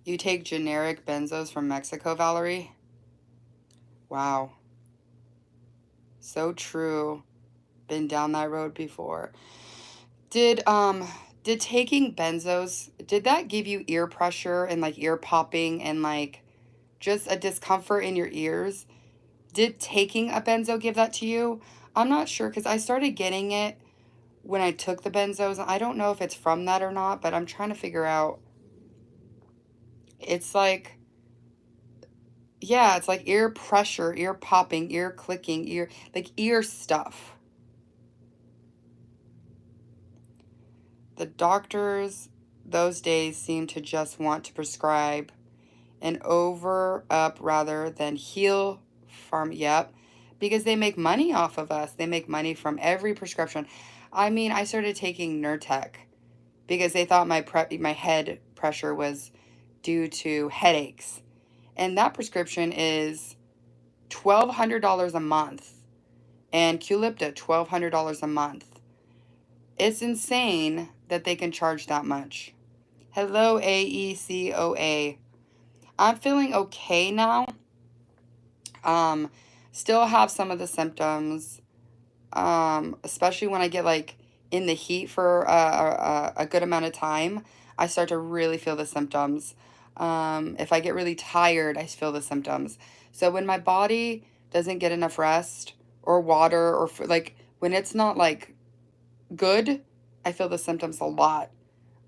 You take generic benzos from Mexico, Valerie? Wow. So true. Been down that road before. Did taking benzos, did that give you ear pressure and like ear popping and like just a discomfort in your ears? Did taking a benzo give that to you? I'm not sure because I started getting it when I took the benzos. I don't know if it's from that or not, but I'm trying to figure out. It's like, yeah, it's like ear pressure, ear popping, ear clicking, ear stuff. The doctors those days seem to just want to prescribe an over up rather than heal farm. Yep, because they make money off of us. They make money from every prescription. I mean, I started taking Nurtec because they thought my head pressure was due to headaches, and that prescription is $1,200 a month, and Qulipta $1,200 a month. It's insane that they can charge that much. Hello, AECOA. I'm feeling okay now. Um, Still have some of the symptoms, especially when I get like in the heat for a good amount of time. I start to really feel the symptoms. If I get really tired, I feel the symptoms. So when my body doesn't get enough rest or water or like when it's not like good, I feel the symptoms a lot.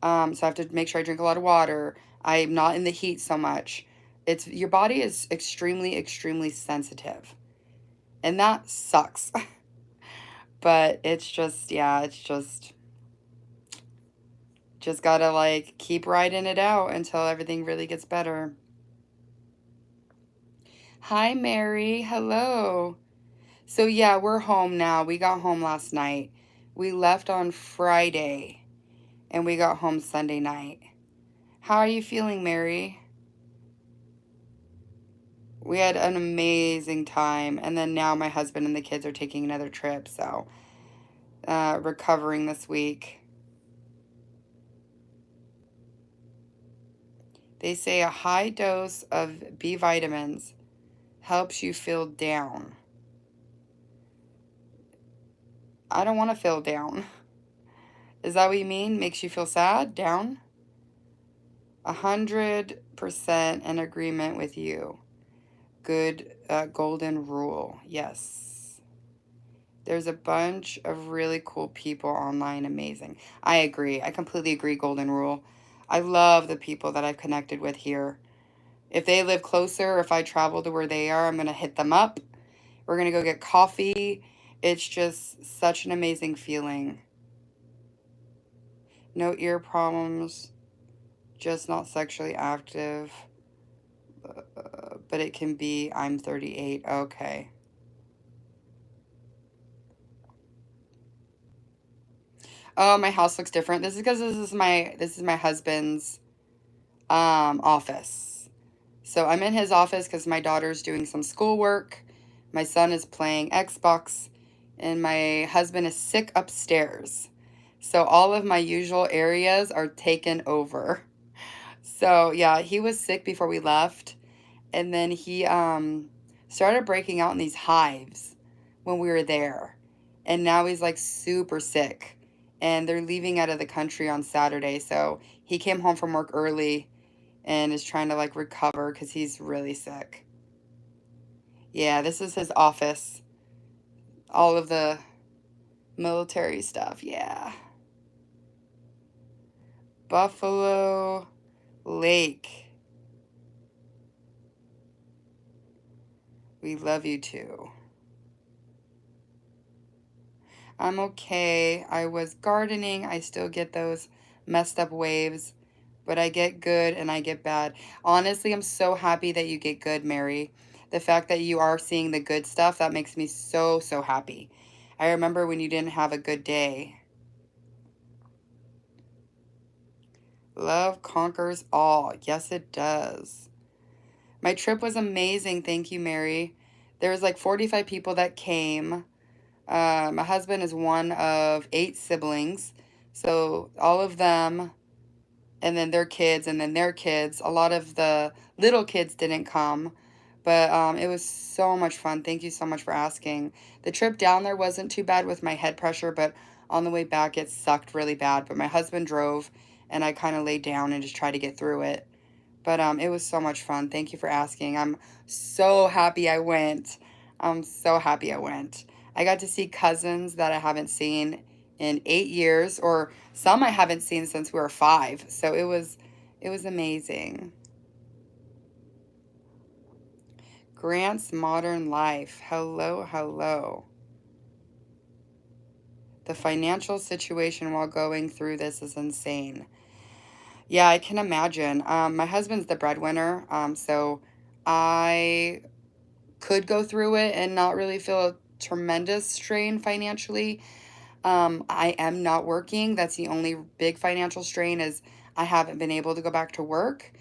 So I have to make sure I drink a lot of water. I'm not in the heat so much. It's your body is extremely, extremely sensitive. And that sucks. But it's just, yeah, it's just gotta like keep riding it out until everything really gets better. Hi, Mary. Hello. So yeah, we're home now. We got home last night. We left on Friday and we got home Sunday night. How are you feeling, Mary? We had an amazing time, and then now my husband and the kids are taking another trip, so recovering this week. They say a high dose of B vitamins helps you feel down. I don't want to feel down. Is that what you mean? Makes you feel sad? Down? 100% in agreement with you. Good golden rule. Yes. There's a bunch of really cool people online. Amazing. I agree. I completely agree, golden rule. I love the people that I've connected with here. If they live closer, if I travel to where they are, I'm going to hit them up. We're going to go get coffee. It's just such an amazing feeling. No ear problems, just not sexually active. But it can be, I'm 38. Okay. Oh, my house looks different. This is because this is my husband's office. So I'm in his office because my daughter's doing some schoolwork. My son is playing Xbox, and my husband is sick upstairs. So all of my usual areas are taken over. So yeah, he was sick before we left, and then he started breaking out in these hives when we were there, and now he's like super sick, and they're leaving out of the country on Saturday, so He came home from work early and is trying to like recover because he's really sick. Yeah, this is his office. All of the military stuff. Yeah. Buffalo Lake. We love you too. I'm okay. I was gardening. I still get those messed up waves, but I get good and I get bad. Honestly, I'm so happy that you get good, Mary. The fact that you are seeing the good stuff, that makes me so, so happy. I remember when you didn't have a good day. Love conquers all. Yes, it does. My trip was amazing. Thank you, Mary. There was like 45 people that came. My husband is one of 8 siblings. So all of them, and then their kids, and then their kids. A lot of the little kids didn't come. But it was so much fun. Thank you so much for asking. The trip down there wasn't too bad with my head pressure, but on the way back it sucked really bad. But my husband drove, and I kind of laid down and just tried to get through it. But it was so much fun. Thank you for asking. I'm so happy I went. I'm so happy I went. I got to see cousins that I haven't seen in 8 years, or some I haven't seen since we were 5. So it was amazing. Grant's Modern Life. Hello, hello. The financial situation while going through this is insane. Yeah, I can imagine. My husband's the breadwinner, so I could go through it and not really feel a tremendous strain financially. I am not working. That's the only big financial strain is I haven't been able to go back to work.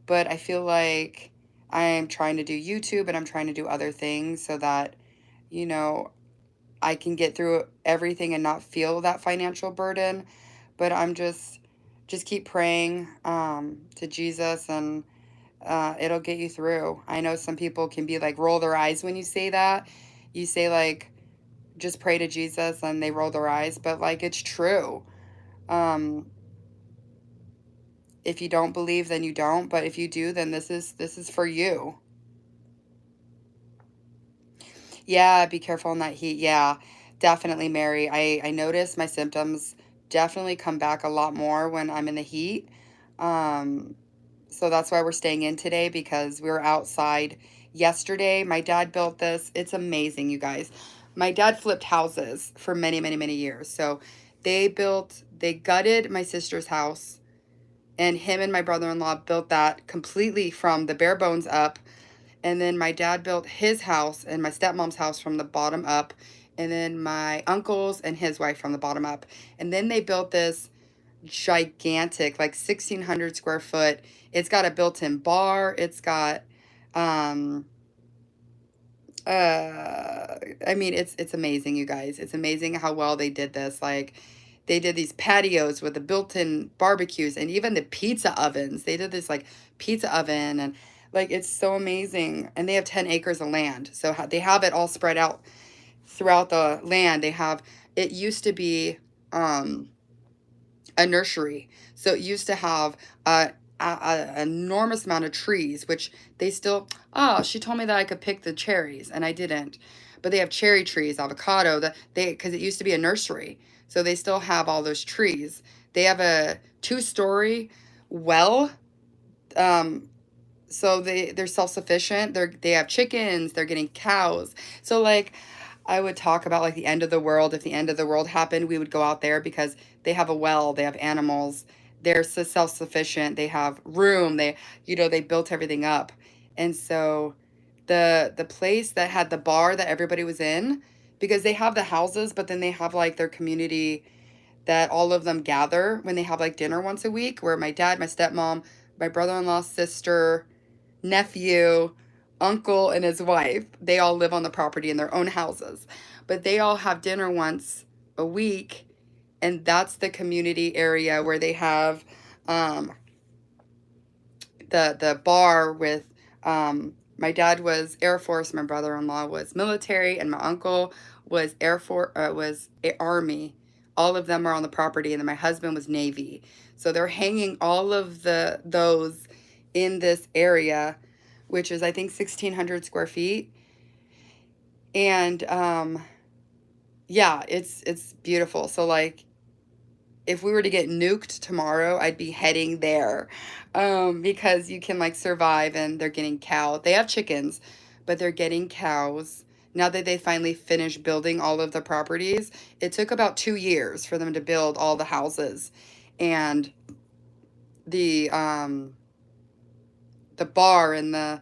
But I feel like I'm trying to do YouTube and I'm trying to do other things so that, you know, I can get through everything and not feel that financial burden. But I'm just keep praying to Jesus, and it'll get you through. I know some people can be like roll their eyes when you say that. You say like just pray to Jesus and they roll their eyes, but like it's true. Um, if you don't believe, then you don't. But if you do, then this is for you. Yeah, be careful in that heat. Yeah, definitely, Mary. I notice my symptoms definitely come back a lot more when I'm in the heat. Um, so that's why we're staying in today because we were outside yesterday. My dad built this. It's amazing, you guys. My dad flipped houses for many, many, many years. So they gutted my sister's house, and him and my brother-in-law built that completely from the bare bones up. And then my dad built his house and my stepmom's house from the bottom up. And then my uncle's and his wife from the bottom up. And then they built this gigantic, like 1,600 square foot. It's got a built-in bar. It's got, um, I mean, it's amazing, you guys. It's amazing how well they did this. Like, they did these patios with the built-in barbecues and even the pizza ovens. They did this like pizza oven, and like it's so amazing. And they have 10 acres of land, so they have it all spread out throughout the land. They have it used to be um a nursery. So it used to have a enormous amount of trees, which they still. Oh, she told me that I could pick the cherries, and I didn't. But they have cherry trees, avocado. That they because it used to be a nursery, so they still have all those trees. They have a 2-story well. Um, so they're self sufficient. They have chickens. They're getting cows. So like I would talk about like the end of the world. If the end of the world happened, we would go out there because they have a well, they have animals, they're so self-sufficient, they have room, they built everything up. And so the place that had the bar that everybody was in, because they have the houses, but then they have like their community that all of them gather when they have like dinner once a week, where my dad, my stepmom, my brother-in-law, sister, nephew, uncle, and his wife, they all live on the property in their own houses. But they all have dinner once a week, and that's the community area where they have um, the bar with my dad was Air Force, my brother-in-law was military, and my uncle was Air Force was Army. All of them are on the property, and then my husband was Navy. So they're hanging all of those in this area, which is I think 1,600 square feet. And yeah, it's beautiful. So like if we were to get nuked tomorrow, I'd be heading there, because you can like survive, and they're getting cow. They have chickens, but they're getting cows. Now that they finally finished building all of the properties, it took about 2 years for them to build all the houses, and the um, the bar and the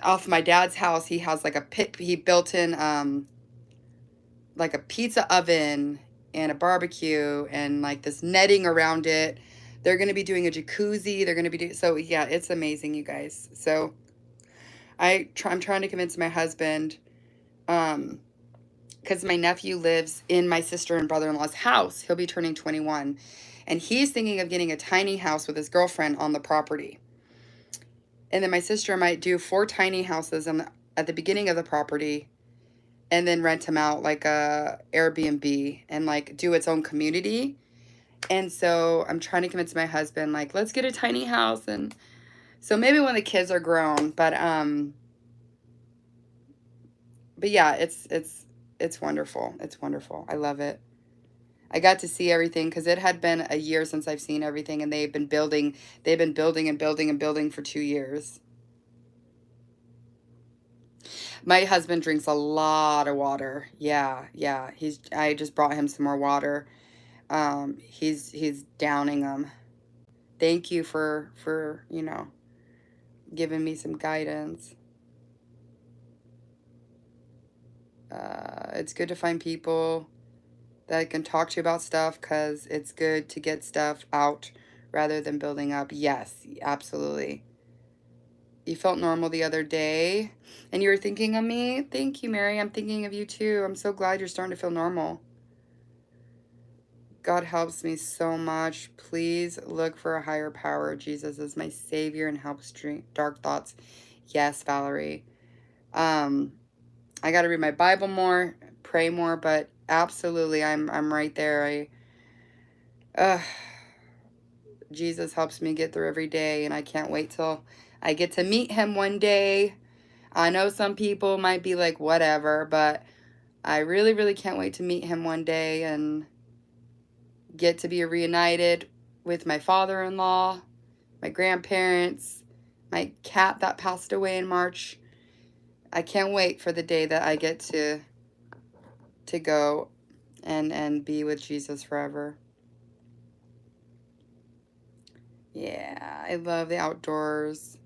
off my dad's house, he has like a pit. He built in like a pizza oven and a barbecue and like this netting around it. They're going to be doing a jacuzzi. They're going to be doing, so yeah, it's amazing, you guys. So I'm trying to convince my husband, um, because my nephew lives in my sister and brother-in-law's house. He'll be turning 21, and he's thinking of getting a tiny house with his girlfriend on the property. And then my sister might do 4 tiny houses at the beginning of the property, and then rent them out like a Airbnb and like do its own community. And so I'm trying to convince my husband, like, let's get a tiny house. And so maybe when the kids are grown, but yeah, it's wonderful. It's wonderful. I love it. I got to see everything because it had been a year since I've seen everything, and they've been building and building and building for 2 years. My husband drinks a lot of water. Yeah, yeah. I just brought him some more water. He's downing them. Thank you for giving me some guidance. It's good to find people that I can talk to about stuff, because it's good to get stuff out rather than building up. Yes, absolutely. You felt normal the other day, and you were thinking of me. Thank you, Mary. I'm thinking of you too. I'm so glad you're starting to feel normal. God helps me so much. Please look for a higher power. Jesus is my savior and helps dark thoughts. Yes, Valerie. I got to read my Bible more, pray more, but absolutely, I'm right there. Uh, Jesus helps me get through every day, and I can't wait till I get to meet him one day. I know some people might be like, whatever, but I really, really can't wait to meet him one day and get to be reunited with my father-in-law, my grandparents, my cat that passed away in March. I can't wait for the day that I get to go and be with Jesus forever. Yeah, I love the outdoors.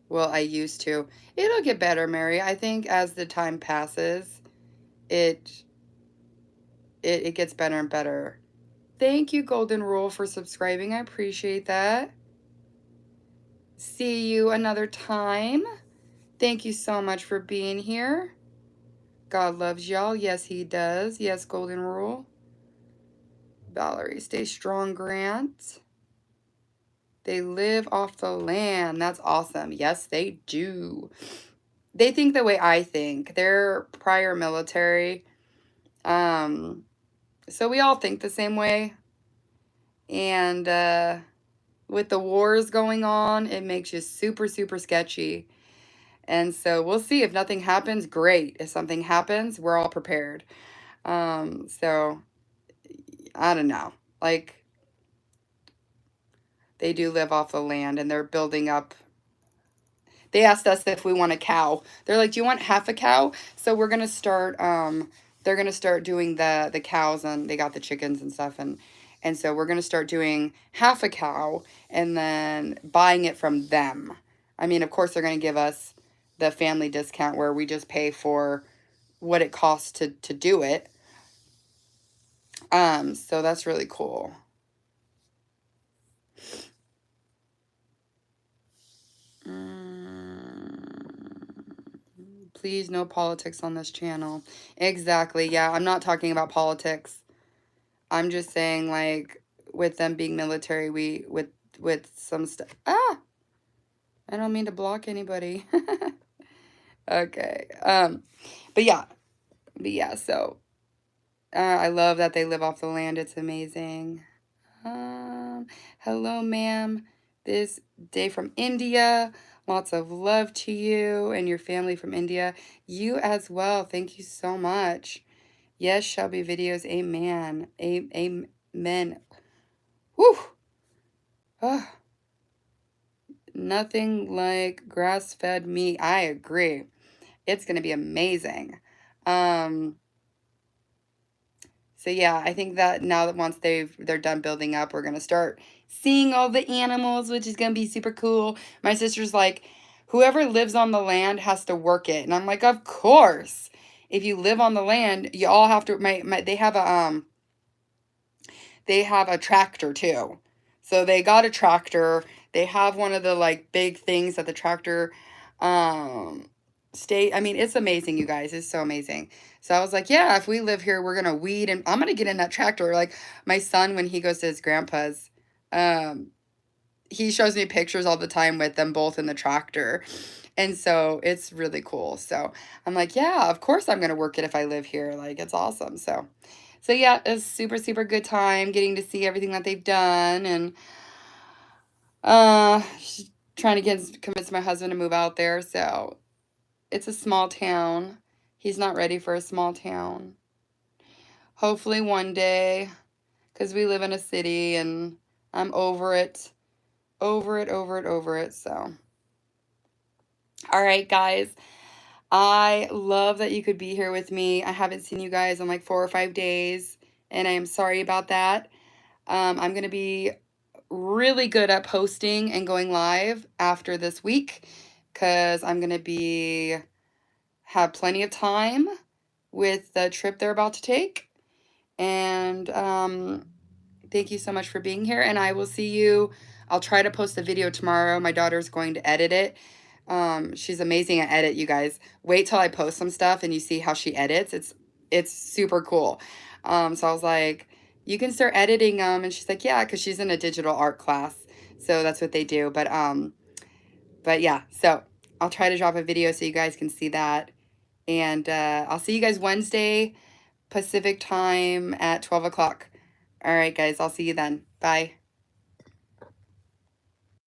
Well, I used to. It'll get better, Mary. I think as the time passes, it it gets better and better. Thank you, Golden Rule, for subscribing. I appreciate that. See you another time. Thank you so much for being here. God loves y'all. Yes, he does. Yes, Golden Rule. Valerie, stay strong, Grant. They live off the land. That's awesome. Yes, they do. They think the way I think. They're prior military. So we all think the same way. And with the wars going on, it makes you super, super sketchy. And so we'll see. If nothing happens, great. If something happens, we're all prepared. So I don't know. Like, they do live off the land, and they're building up. They asked us if we want a cow. They're like, "Do you want half a cow?" So we're gonna start. They're gonna start doing the cows, and they got the chickens and stuff, and so we're gonna start doing half a cow and then buying it from them. I mean, of course, they're gonna give us the family discount where we just pay for what it costs to do it. So that's really cool. Please, no politics on this channel. Exactly. Yeah, I'm not talking about politics. I'm just saying, like, with them being military, with some stuff. Ah, I don't mean to block anybody. Okay. But yeah. So I love that they live off the land. It's amazing. Hello, ma'am. This day from India. Lots of love to you and your family from India. You as well. Thank you so much. Yes, shall be videos. Amen. Amen. Whew. Oh, nothing like grass-fed meat. I agree. It's going to be amazing. Um, So yeah, I think that now that once they're done building up, we're gonna start seeing all the animals, which is gonna be super cool. My sister's like, whoever lives on the land has to work it, and I'm like, of course. If you live on the land, you all have to. They have a tractor too, so they got a tractor. They have one of the like big things that the tractor, state. I mean, it's amazing, you guys. It's so amazing. So I was like, yeah, if we live here, we're gonna weed and I'm gonna get in that tractor. Like my son, when he goes to his grandpa's, um, he shows me pictures all the time with them both in the tractor. And so it's really cool. So I'm like, yeah, of course I'm gonna work it if I live here. Like it's awesome. So yeah, it's super, super good time getting to see everything that they've done and trying to convince my husband to move out there. So it's a small town. He's not ready for a small town. Hopefully one day, because we live in a city and I'm over it. Over it, over it, over it. So, all right, guys. I love that you could be here with me. I haven't seen you guys in like 4 or 5 days, and I am sorry about that. I'm going to be really good at posting and going live after this week because I'm going to have plenty of time with the trip they're about to take. And thank you so much for being here. And I will see you. I'll try to post the video tomorrow. My daughter's going to edit it. She's amazing at edit, you guys. Wait till I post some stuff and you see how she edits. It's super cool. So I was like, you can start editing them. And she's like, yeah, because she's in a digital art class. So that's what they do. But yeah, so I'll try to drop a video so you guys can see that. And I'll see you guys Wednesday Pacific time at 12 o'clock. All right, guys, I'll see you then. Bye.